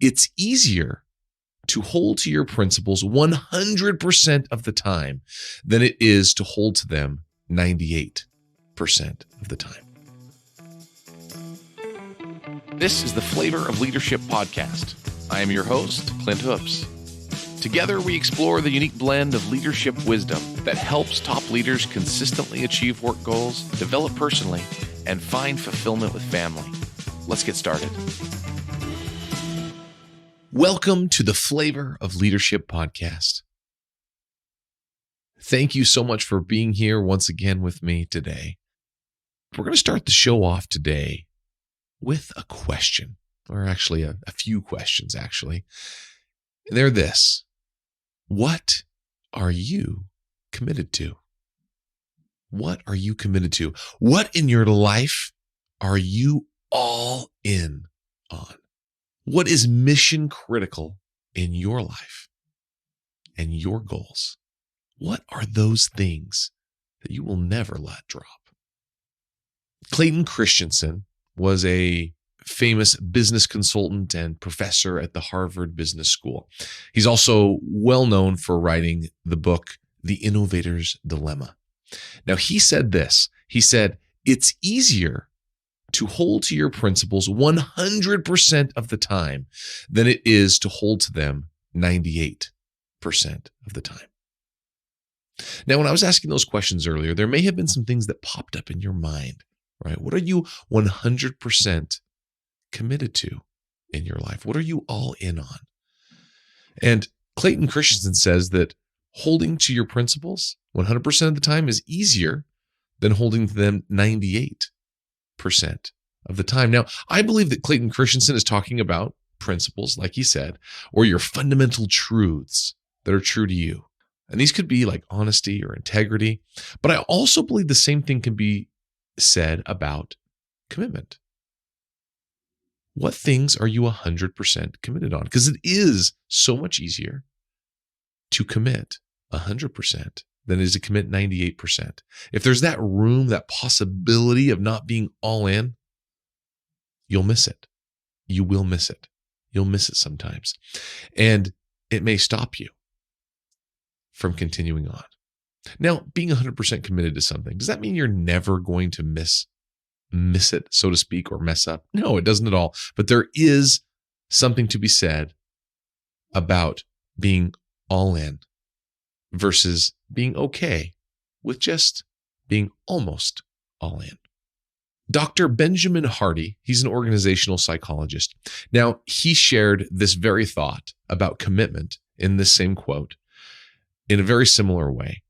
it's easier to hold to your principles 100% of the time than it is to hold to them 98% of the time. This is the Flavor of Leadership podcast. I am your host, Clint Hoops. Together, we explore the unique blend of leadership wisdom that helps top leaders consistently achieve work goals, develop personally, and find fulfillment with family. Let's get started. Welcome to the Flavor of Leadership podcast. Thank you so much for being here once again with me today. We're going to start the show off today with a question, or actually a few questions, actually. They're this: what are you committed to? What are you committed to? What in your life are you all in on? What is mission critical in your life and your goals? What are those things that you will never let drop? Clayton Christensen was a famous business consultant and professor at the Harvard Business School. He's also well known for writing the book, The Innovator's Dilemma. Now, he said this. He said, it's easier to hold to your principles 100% of the time than it is to hold to them 98% of the time. Now, when I was asking those questions earlier, there may have been some things that popped up in your mind, right? What are you 100% committed to in your life? What are you all in on? And Clayton Christensen says that holding to your principles 100% of the time is easier than holding to them 98% of the time. Now, I believe that Clayton Christensen is talking about principles, like he said, or your fundamental truths that are true to you. And these could be like honesty or integrity. But I also believe the same thing can be said about commitment. What things are you 100% committed on? Because it is so much easier to commit 100% than it is to commit 98%. If there's that room, that possibility of not being all in, you'll miss it. You will miss it. You'll miss it sometimes. And it may stop you from continuing on. Now, being 100% committed to something, does that mean you're never going to miss it, so to speak, or mess up? No, it doesn't at all. But there is something to be said about being all in versus being okay with just being almost all in. Dr. Benjamin Hardy, he's an organizational psychologist. Now, he shared this very thought about commitment in this same quote in a very similar way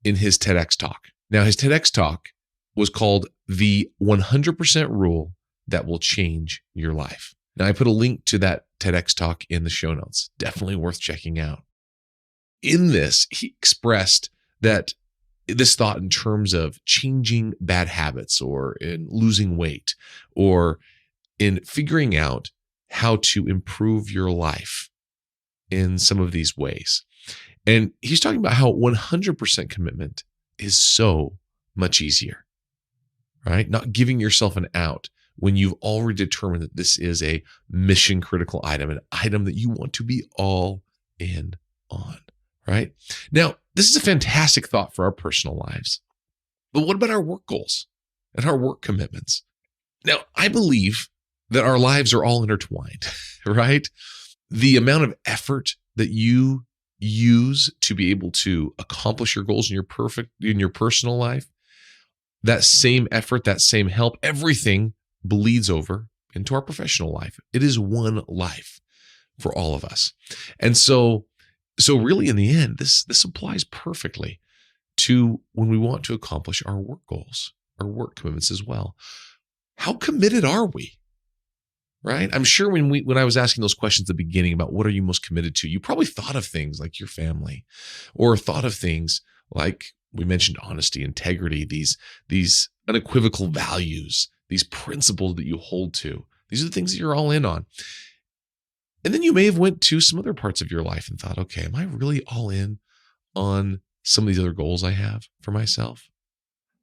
in his TEDx talk. Now, his TEDx talk was called The 100% Rule That Will Change Your Life. Now, I put a link to that TEDx talk in the show notes. Definitely worth checking out. In this, he expressed that this thought in terms of changing bad habits or in losing weight or in figuring out how to improve your life in some of these ways. And he's talking about how 100% commitment is so much easier, right? Not giving yourself an out when you've already determined that this is a mission critical item, an item that you want to be all in on. Right? Now, this is a fantastic thought for our personal lives. But what about our work goals and our work commitments? Now, I believe that our lives are all intertwined, right? The amount of effort that you use to be able to accomplish your goals in your personal life, that same effort, that same help, everything bleeds over into our professional life. It is one life for all of us. And so really, in the end, this applies perfectly to when we want to accomplish our work goals, our work commitments as well. How committed are we? Right? I'm sure when I was asking those questions at the beginning about what are you most committed to, you probably thought of things like your family, or thought of things like we mentioned honesty, integrity, these unequivocal values, these principles that you hold to. These are the things that you're all in on. And then you may have went to some other parts of your life and thought, okay, am I really all in on some of these other goals I have for myself?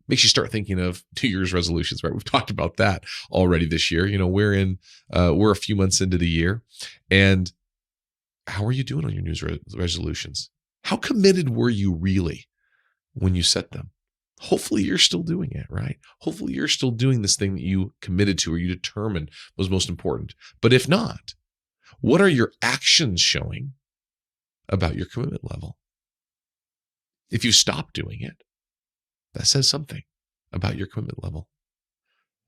Makes you start thinking of New Year's resolutions, right? We've talked about that already this year. We're a few months into the year. And how are you doing on your New Year's resolutions? How committed were you really when you set them? Hopefully you're still doing it, right? Hopefully you're still doing this thing that you committed to or you determined was most important. But if not, what are your actions showing about your commitment level? If you stop doing it, that says something about your commitment level.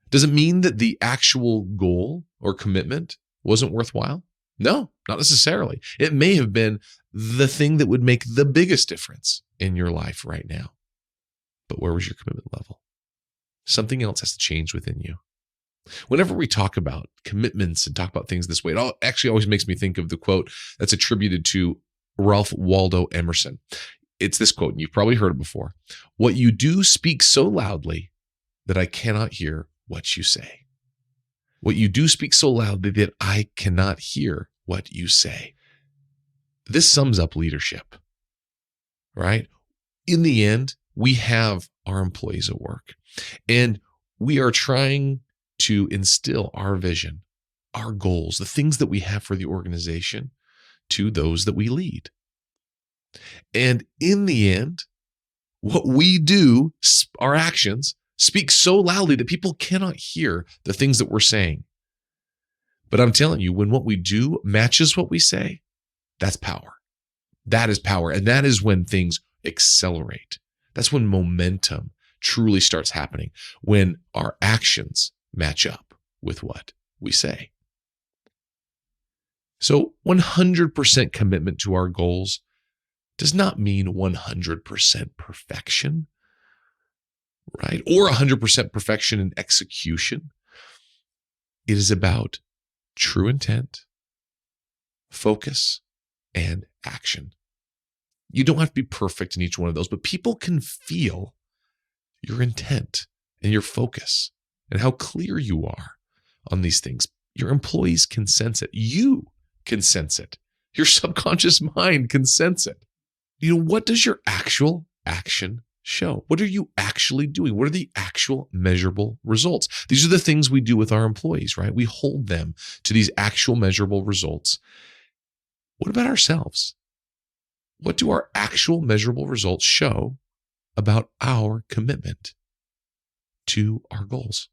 Does it mean that the actual goal or commitment wasn't worthwhile? No, not necessarily. It may have been the thing that would make the biggest difference in your life right now. But where was your commitment level? Something else has to change within you. Whenever we talk about commitments and talk about things this way, it actually always makes me think of the quote that's attributed to Ralph Waldo Emerson. It's this quote, and you've probably heard it before. What you do speaks so loudly that I cannot hear what you say. What you do speaks so loudly that I cannot hear what you say. This sums up leadership, right? In the end, we have our employees at work, and we are trying to instill our vision, our goals, the things that we have for the organization to those that we lead. And in the end, what we do, our actions, speak so loudly that people cannot hear the things that we're saying. But I'm telling you, when what we do matches what we say, that's power. That is power. And that is when things accelerate. That's when momentum truly starts happening, when our actions match up with what we say. So 100% commitment to our goals does not mean 100% perfection, right? Or 100% perfection in execution. It is about true intent, focus, and action. You don't have to be perfect in each one of those, but people can feel your intent and your focus and how clear you are on these things. Your employees can sense it. You can sense it. Your subconscious mind can sense it. What does your actual action show? What are you actually doing? What are the actual measurable results? These are the things we do with our employees, right? We hold them to these actual measurable results. What about ourselves? What do our actual measurable results show about our commitment to our goals?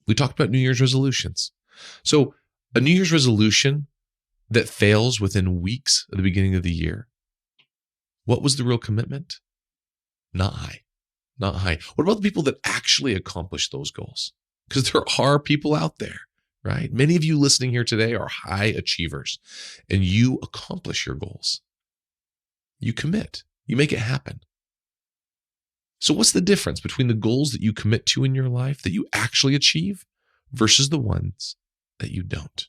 We talked about New Year's resolutions. So a New Year's resolution that fails within weeks of the beginning of the year, what was the real commitment? Not high. Not high. What about the people that actually accomplish those goals? Because there are people out there, right? Many of you listening here today are high achievers, and you accomplish your goals. You commit. You make it happen. So what's the difference between the goals that you commit to in your life that you actually achieve versus the ones that you don't?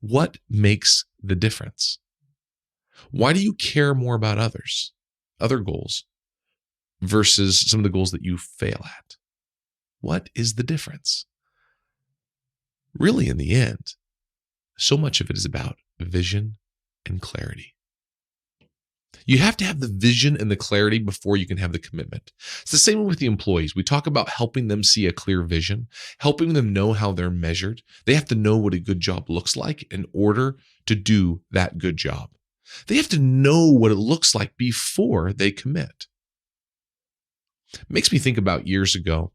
What makes the difference? Why do you care more about other goals, versus some of the goals that you fail at? What is the difference? Really, in the end, so much of it is about vision and clarity. You have to have the vision and the clarity before you can have the commitment. It's the same with the employees. We talk about helping them see a clear vision, helping them know how they're measured. They have to know what a good job looks like in order to do that good job. They have to know what it looks like before they commit. It makes me think about years ago.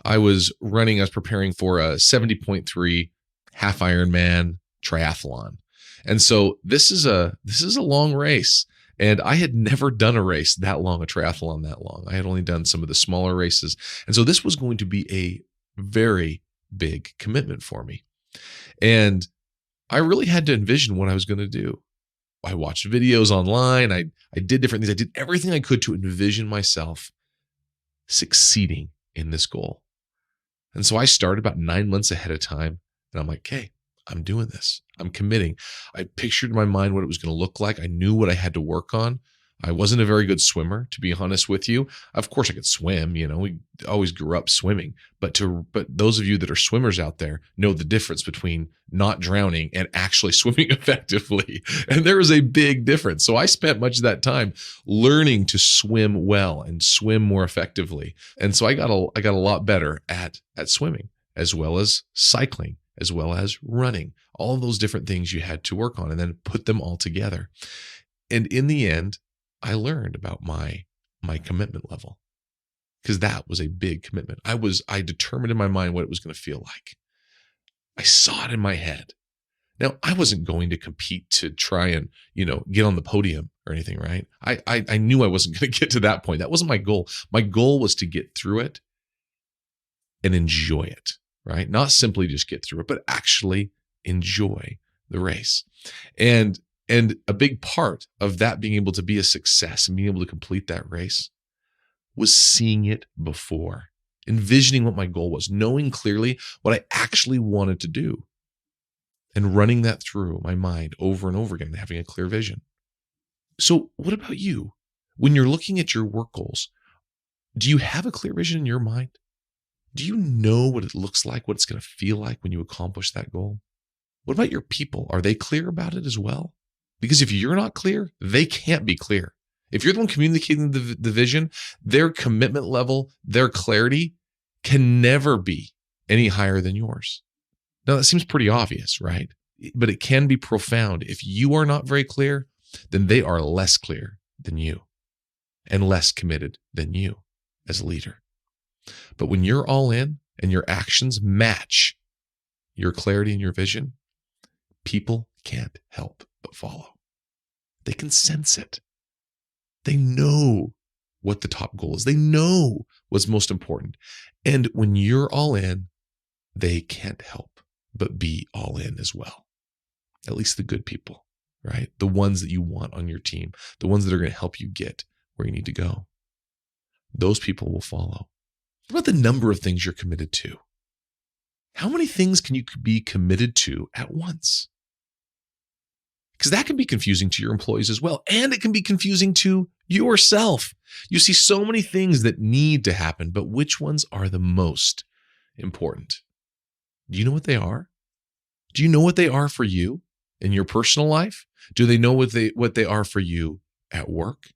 I was preparing for a 70.3 half Ironman triathlon. And so this is a long race. And I had never done a race that long, a triathlon that long. I had only done some of the smaller races. And so this was going to be a very big commitment for me. And I really had to envision what I was going to do. I watched videos online. I did different things. I did everything I could to envision myself succeeding in this goal. And so I started about 9 months ahead of time. And I'm like, okay, I'm doing this. I'm committing. I pictured in my mind what it was going to look like. I knew what I had to work on. I wasn't a very good swimmer, to be honest with you. Of course I could swim, we always grew up swimming, but those of you that are swimmers out there know the difference between not drowning and actually swimming effectively. And there is a big difference. So I spent much of that time learning to swim well and swim more effectively. And so I got a lot better at swimming, as well as cycling, as well as running. All of those different things you had to work on and then put them all together. And in the end, I learned about my commitment level, because that was a big commitment. I determined in my mind what it was going to feel like. I saw it in my head. Now, I wasn't going to compete to try and, get on the podium or anything, right? I knew I wasn't going to get to that point. That wasn't my goal. My goal was to get through it and enjoy it, right? Not simply just get through it, but actually enjoy the race. And a big part of that being able to be a success and being able to complete that race was seeing it before, envisioning what my goal was, knowing clearly what I actually wanted to do, and running that through my mind over and over again, having a clear vision. So what about you? When you're looking at your work goals, do you have a clear vision in your mind? Do you know what it looks like, what it's going to feel like when you accomplish that goal? What about your people? Are they clear about it as well? Because if you're not clear, they can't be clear. If you're the one communicating the vision, their commitment level, their clarity can never be any higher than yours. Now, that seems pretty obvious, right? But it can be profound. If you are not very clear, then they are less clear than you and less committed than you as a leader. But when you're all in and your actions match your clarity and your vision, people can't help but follow. They can sense it. They know what the top goal is. They know what's most important. And when you're all in, they can't help but be all in as well. At least the good people, right? The ones that you want on your team, the ones that are going to help you get where you need to go. Those people will follow. What about the number of things you're committed to? How many things can you be committed to at once? Because that can be confusing to your employees as well. And it can be confusing to yourself. You see so many things that need to happen, but which ones are the most important? Do you know what they are? Do you know what they are for you in your personal life? Do they know what they are for you at work?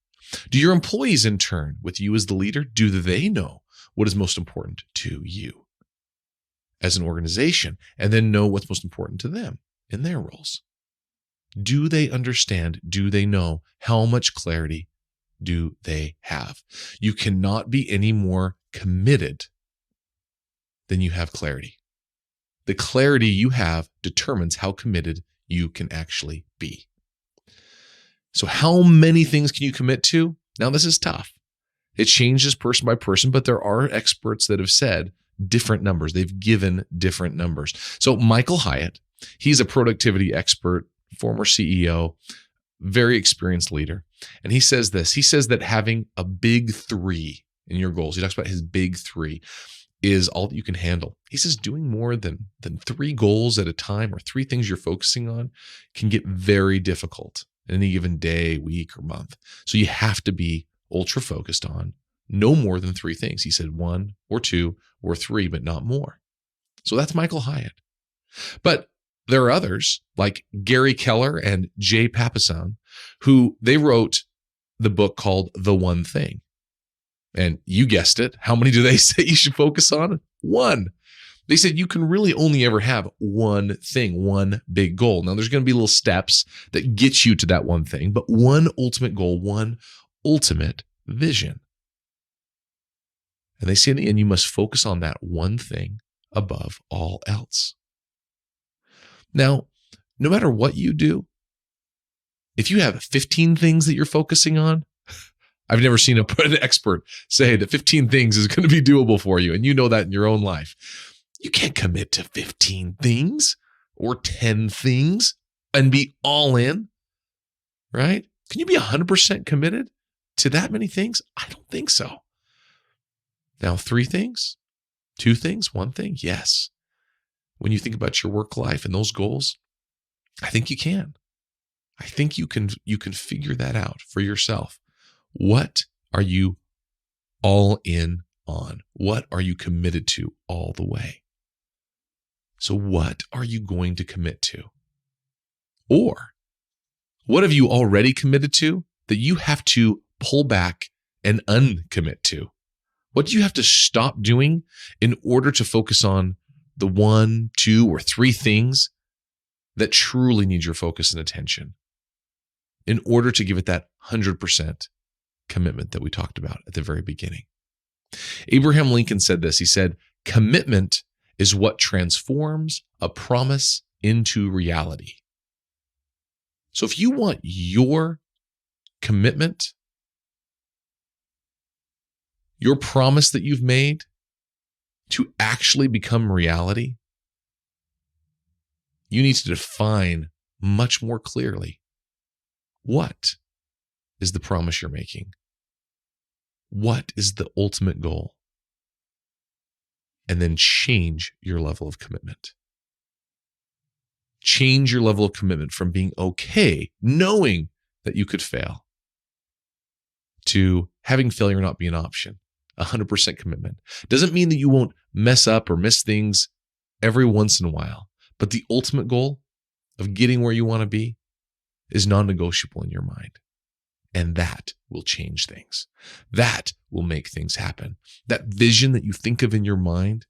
Do your employees in turn, with you as the leader, do they know what is most important to you as an organization, and then know what's most important to them in their roles? Do they understand? Do they know? How much clarity do they have? You cannot be any more committed than you have clarity. The clarity you have determines how committed you can actually be. So how many things can you commit to? Now, this is tough. It changes person by person, but there are experts that have said different numbers. They've given different numbers. So Michael Hyatt, he's a productivity expert, former CEO, very experienced leader. And he says this. He says that having a big 3 in your goals, he talks about his big 3, is all that you can handle. He says doing more than 3 goals at a time, or 3 things you're focusing on, can get very difficult in any given day, week, or month. So you have to be ultra focused on no more than 3 things. He said 1 or 2 or 3, but not more. So that's Michael Hyatt. But there are others like Gary Keller and Jay Papasan, who they wrote the book called The One Thing. And you guessed it. How many do they say you should focus on? 1. They said you can really only ever have one thing, one big goal. Now, there's going to be little steps that get you to that one thing, but one ultimate goal, one ultimate vision. And they say in the end, you must focus on that one thing above all else. Now, no matter what you do, if you have 15 things that you're focusing on, I've never seen an expert say that 15 things is going to be doable for you, and you know that in your own life. You can't commit to 15 things or 10 things and be all in, right? Can you be 100% committed to that many things? I don't think so. Now, 3 things, 2 things, 1 thing, yes. When you think about your work life and those goals, I think you can. I think you can figure that out for yourself. What are you all in on? What are you committed to all the way? So what are you going to commit to? Or what have you already committed to that you have to pull back and uncommit to? What do you have to stop doing in order to focus on the 1, 2, or 3 things that truly need your focus and attention in order to give it that 100% commitment that we talked about at the very beginning? Abraham Lincoln said this. He said, "Commitment is what transforms a promise into reality." So if you want your commitment, your promise that you've made to actually become reality, you need to define much more clearly what is the promise you're making? What is the ultimate goal? And then change your level of commitment. Change your level of commitment from being okay, knowing that you could fail, to having failure not be an option. 100% commitment. Doesn't mean that you won't mess up or miss things every once in a while, but the ultimate goal of getting where you want to be is non-negotiable in your mind. And that will change things. That will make things happen. That vision that you think of in your mind,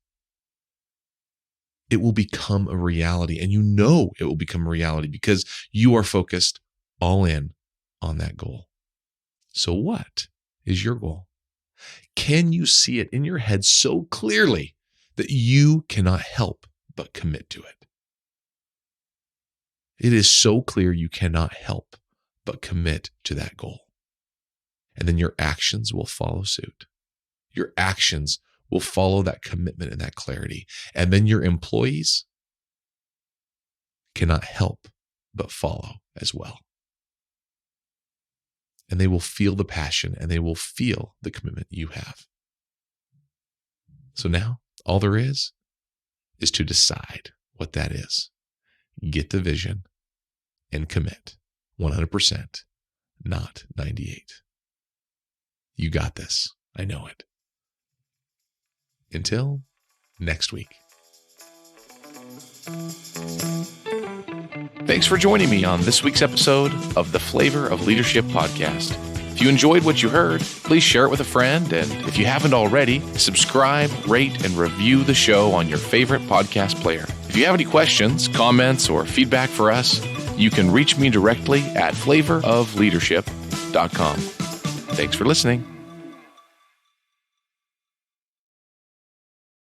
it will become a reality. And you know it will become a reality because you are focused all in on that goal. So what is your goal? Can you see it in your head so clearly that you cannot help but commit to it? It is so clear you cannot help but commit to that goal. And then your actions will follow suit. Your actions will follow that commitment and that clarity. And then your employees cannot help but follow as well. And they will feel the passion and they will feel the commitment you have. So now all there is to decide what that is. Get the vision and commit 100%, not 98. You got this. I know it. Until next week. Thanks for joining me on this week's episode of the Flavor of Leadership podcast. If you enjoyed what you heard, please share it with a friend. And if you haven't already, subscribe, rate, and review the show on your favorite podcast player. If you have any questions, comments, or feedback for us, you can reach me directly at flavorofleadership.com. Thanks for listening.